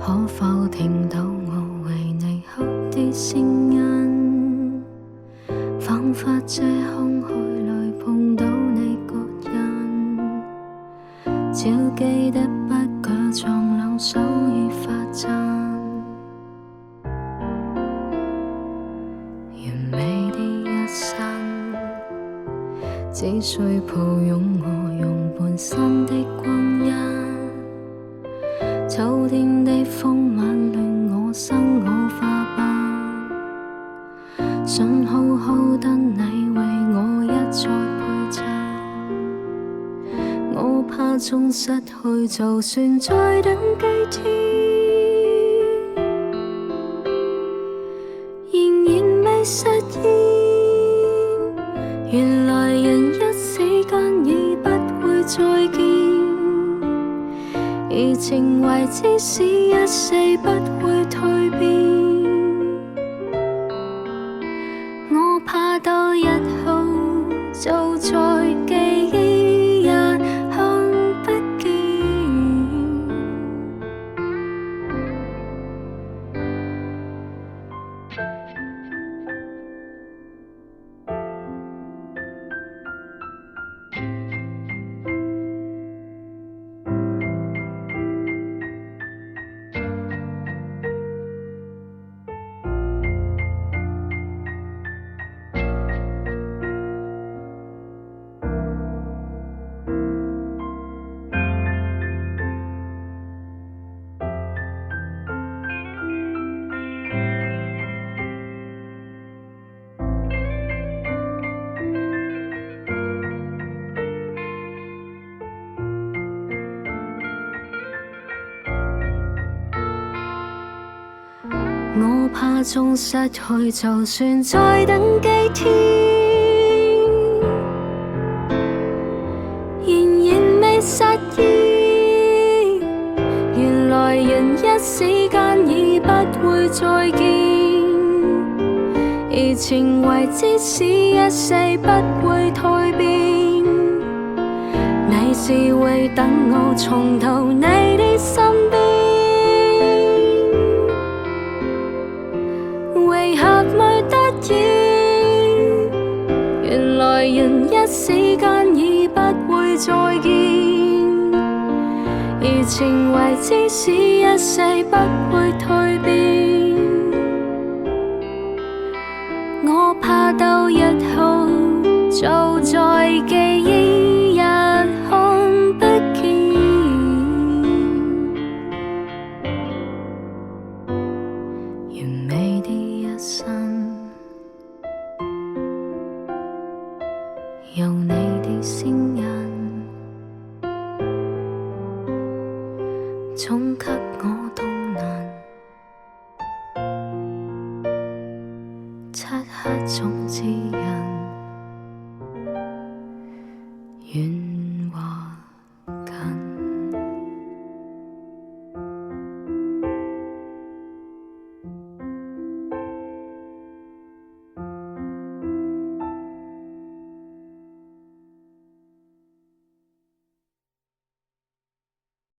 可否聽到我為你哭的聲音？彷彿這空虛裏碰到你個人，只記得不假裝兩手已發震。完美的一生，只需抱擁我用半生的光陰。秋天的風晚亂我生我花瓣，信好好等你為我一再陪襯。我怕終失去，就算再等幾天，仍然未實現。原來人一時間已不會再見，而情懷只是一世不會蛻變。我怕到日後就在記憶也看不見。我怕終失去，就算再等幾天，仍然未實現。原來人一時間已不會再見，而情懷只是一世不會蛻變。你是會等我重到你的身邊，為何沒得見？原來人一時間已不會再見，而情懷只是一世不會蛻變。我怕到日後就在記憶也看不見。完美的一生，有你的聲音，總給我動